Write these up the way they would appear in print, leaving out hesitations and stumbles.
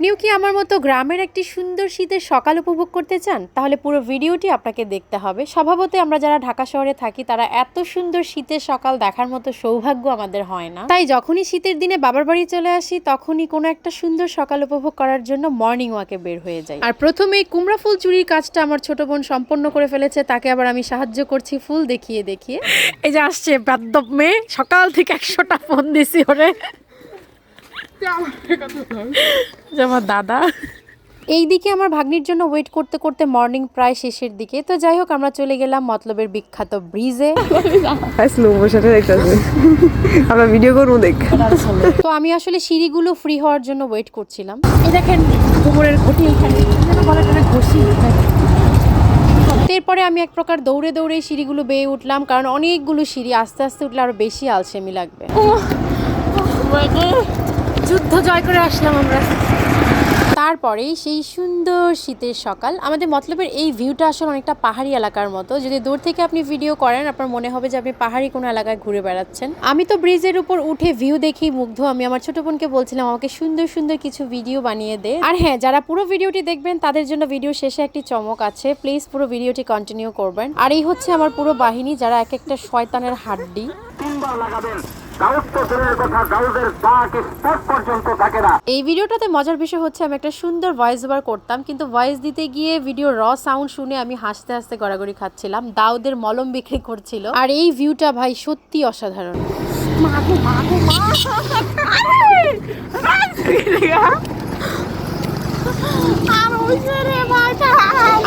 আপনিও কি আমার মতো গ্রামের একটি সুন্দর শীতের সকাল উপভোগ করতে চান? তাহলে পুরো ভিডিওটি আপনাকে দেখতে হবে। স্বভাবতই আমরা যারা ঢাকা শহরে থাকি তারা এত সুন্দর শীতের সকাল দেখার মতো সৌভাগ্য আমাদের হয় না। তাই যখনই শীতের দিনে বাবার বাড়ি চলে আসি তখনই কোনো একটা সুন্দর সকাল উপভোগ করার জন্য মর্নিং ওয়াকে বের হয়ে যাই। আর প্রথমেই কুমড়া ফুল চুরির কাজটা আমার ছোট বোন সম্পন্ন করে ফেলেছে, তাকে আবার আমি সাহায্য করছি ফুল দেখিয়ে দেখিয়ে। এই যে আসছে বাদ্যব মেয়ে, সকাল থেকে 100টা ফোন দিছি ওরে। আমার দাদা এইদিকে আমার ভাগ্নির জন্য ওয়েট করতে করতে মর্নিং প্রায় শেষের দিকে। তো যাই হোক, আমরা চলে গেলাম মতলবের বিখ্যাত ব্রিজে। আমরা ভিডিও করবো দেখ। তো আমি আসলে সিঁড়িগুলো ফ্রি হওয়ার জন্য ওয়েট করছিলাম। এই দেখেন কোমরের ঘটি এখানে ঘষি। এরপরে আমি এক প্রকার দৌড়ে দৌড়ে সিঁড়িগুলো বেয়ে উঠলাম, কারণ অনেকগুলো সিঁড়ি, আস্তে আস্তে উঠলে আরো বেশি আলসেমি লাগবে। যুদ্ধ জয় করে আসলাম আমরা। তারপরেই সেই সুন্দর শীতের সকাল। আমাদের মতলবের এই ভিউটা আসলে অনেকটা পাহাড়ি এলাকার মতো। যদি দূর থেকে আপনি ভিডিও করেন আপনার মনে হবে যে আপনি পাহাড়ি কোনো এলাকায় ঘুরে বেড়াচ্ছেন। আমি তো ব্রিজের উপর উঠে ভিউ দেখেই মুগ্ধ। আমি আমার ছোট বোনকে বলছিলাম আমাকে সুন্দর সুন্দর কিছু ভিডিও বানিয়ে দে। আর হ্যাঁ, যারা পুরো ভিডিওটি দেখবেন তাদের জন্য ভিডিও শেষে একটি চমক আছে, প্লিজ পুরো ভিডিওটি কন্টিনিউ করবেন। আর এই হচ্ছে আমার পুরো বাহিনী, যারা এক একটা শয়তানের হাড্ডি। এই ভিডিওটাতে মজার বিষয় হচ্ছে আমি একটা সুন্দর ভয়েস ওভার করতাম, কিন্তু ভয়েস দিতে গিয়ে ভিডিও র সাউন্ড শুনে আমি হাসতে হাসতে গড়াগড়ি খাচ্ছিলাম। দাউদের মলম বিক্রি করছিল। আর এই ভিউটা ভাই সত্যি অসাধারণ।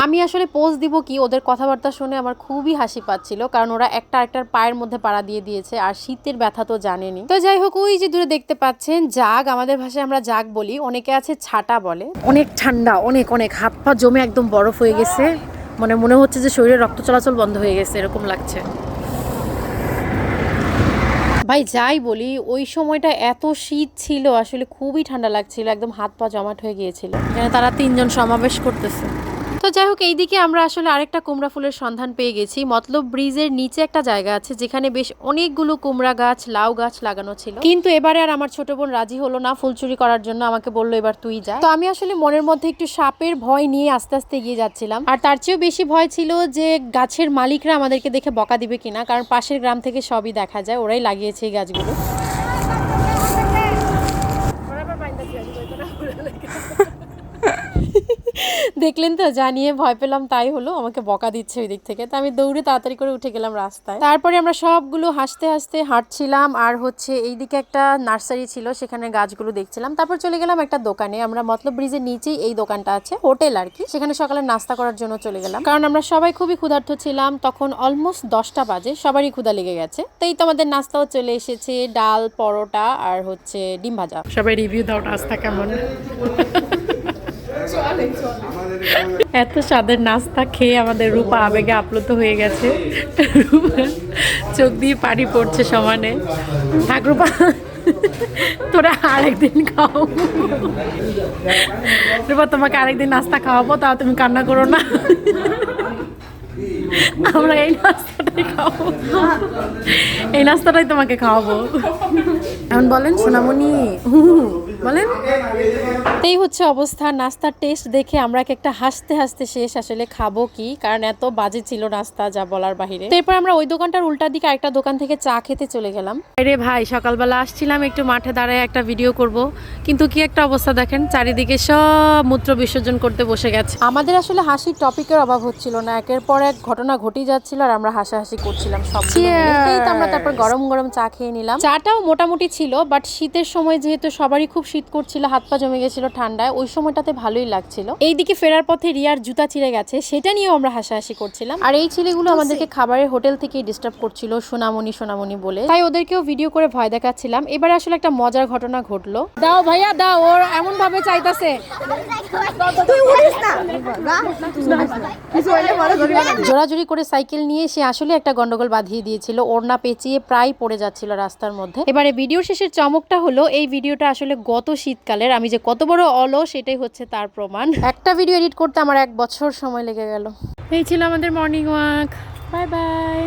আমি আসলে পোজ দিব কি, ওদের কথাবার্তা শুনে আমার খুবই হাসি পাচ্ছিল, কারণ ওরা একটা আরেকটার পায়ের মধ্যে পাড়া দিয়ে দিয়েছে, আর শীতের ব্যথা তো জানেনি। তো যাই হোক, ওই যে দূরে দেখতে পাচ্ছেন জাগ, আমাদের ভাষায় আমরা জাগ বলি, অনেকে আছে ছাটা বলে। অনেক ঠান্ডা, অনেক অনেক হাত পা জমে একদম বরফ হয়ে গেছে, মনে হচ্ছে যে শরীরে রক্ত চলাচল বন্ধ হয়ে গেছে, এরকম লাগছে। ভাই যাই বলি, ওই সময়টা এত শীত ছিল, আসলে খুবই ঠান্ডা লাগছিল, একদম হাত পা জমাট হয়ে গিয়েছিল। এখানে তারা 3 জন সমাবেশ করতেছে। তো যাই হোক, এইদিকে আমরা আসলে আরেকটা কুমড়া ফুলের সন্ধান পেয়ে গেছি। মতলব ব্রিজের নিচে একটা জায়গা আছে যেখানে বেশ অনেকগুলো কুমড়া গাছ, লাউ গাছ লাগানো ছিল, কিন্তু এবারে আর আমার ছোট বোন রাজি হলো না ফুল চুরি করার জন্য। আমাকে বললো এবার তুই যা। তো আমি আসলে মনের মধ্যে একটু সাপের ভয় নিয়ে আস্তে আস্তে এগিয়ে যাচ্ছিলাম। আর তার চেয়েও বেশি ভয় ছিল যে গাছের মালিকরা আমাদেরকে দেখে বকা দিবে কিনা, কারণ পাশের গ্রাম থেকে সবই দেখা যায়, ওরাই লাগিয়েছে এই গাছগুলো। দেখলেন তো, জানিয়ে ভয় পেলাম তাই হলো, আমাকে বকা দিচ্ছে ওই দিক থেকে। তো আমি দৌড়ে তাড়াতাড়ি করে উঠে গেলাম রাস্তায়। তারপরে আমরা সবগুলো হাসতে হাসতে হাঁটছিলাম, আর হচ্ছে এইদিকে একটা নার্সারি ছিল, সেখানে গাছগুলো দেখছিলাম। তারপর চলে গেলাম একটা দোকানে। আমরা মতলব ব্রিজের নিচেই এই দোকানটা আছে, হোটেল আর কি, সেখানে সকালে নাস্তা করার জন্য চলে গেলাম, কারণ আমরা সবাই খুবই ক্ষুধার্ত ছিলাম। তখন অলমোস্ট 10টা বাজে, সবারই ক্ষুধা লেগে গেছে। তো এই তো আমাদের নাস্তাও চলে এসেছে, ডাল, পরোটা আর হচ্ছে ডিম ভাজা। সবাই রিভিউ দাও নাস্তা কেমন। এত স্বাদের নাস্তা খেয়ে আমাদের রূপা আবেগে আপ্লুত হয়ে গেছে, চোখ দিয়ে পানি পড়ছে সমানে। থাক রূপা, তোরা আরেকদিন খাও। রূপা, তোমাকে আরেকদিন নাস্তা খাওয়াবো, তাও তুমি কান্না করো না। আমরা এই নাস্তাটাই খাবো, এই নাস্তাটাই তোমাকে খাওয়াবো। এখন বলেন সোনামণি, বলেন। এই হচ্ছে অবস্থা। নাস্তার টেস্ট দেখে আমরা একটা হাসতে হাসতে শেষ। আসলে খাবো কি, কারণ এত বাজে ছিল নাস্তা, যা বলার বাহিরে। এরপর আমরা ওই দোকানটার উল্টা দিকে আরেকটা দোকান থেকে চা খেতে চলে গেলাম। আরে ভাই, সকালবেলা আসছিলাম একটু মাঠে দাঁড়ায় একটা ভিডিও করব, কিন্তু কি একটা অবস্থা দেখেন, চারিদিকে সব মূত্র বিসর্জন করতে বসে গেছে। আমাদের আসলে হাসির টপিকের অভাব হচ্ছিল না, একের পর এক ঘটনা ঘটেই যাচ্ছিল, আর আমরা হাসাহাসি করছিলাম সব মিলে। আমরা তারপর গরম গরম চা খেয়ে নিলাম। চাটাও মোটামুটি ছিল, বাট শীতের সময় যেহেতু সবারই খুব শীত করছিল, হাত পা জমে গেছিল ঠান্ডায়, ওই সময়টাতে ভালোই লাগছিল। এইদিকে ফেরার পথে রিয়ার জুতা ছিঁড়ে গেছে, সেটা নিয়েও আমরা হাসাহাসি করছিলাম। আর এই ছেলেগুলো আমাদেরকে খাবারের হোটেল থেকেই ডিস্টার্ব করছিল, সোনামণি সোনামণি বলে, তাই ওদেরকেও ভিডিও করে ভয় দেখাচ্ছিলাম। এবারে আসলে একটা মজার ঘটনা ঘটলো। দাও ভাইয়া দাও, ওর এমন ভাবে চাইতাছে। জোরাজুরি করে সাইকেল নিয়ে সে আসলে একটা গন্ডগোল বাঁধিয়ে দিয়েছিল, ওড়না পেঁচিয়ে প্রায় পড়ে যাচ্ছিল রাস্তার মধ্যে। এবারে ভিডিও শেষের চমকটা হলো, এই ভিডিওটা আসলে গত শীতকালের, আমি যে কত বড় অলস সেটাই হচ্ছে তার প্রমাণ। একটা ভিডিও এডিট করতে আমার 1 বছর সময় লেগে গেল। এই ছিল আমাদের মর্নিং ওয়াক। Bye bye.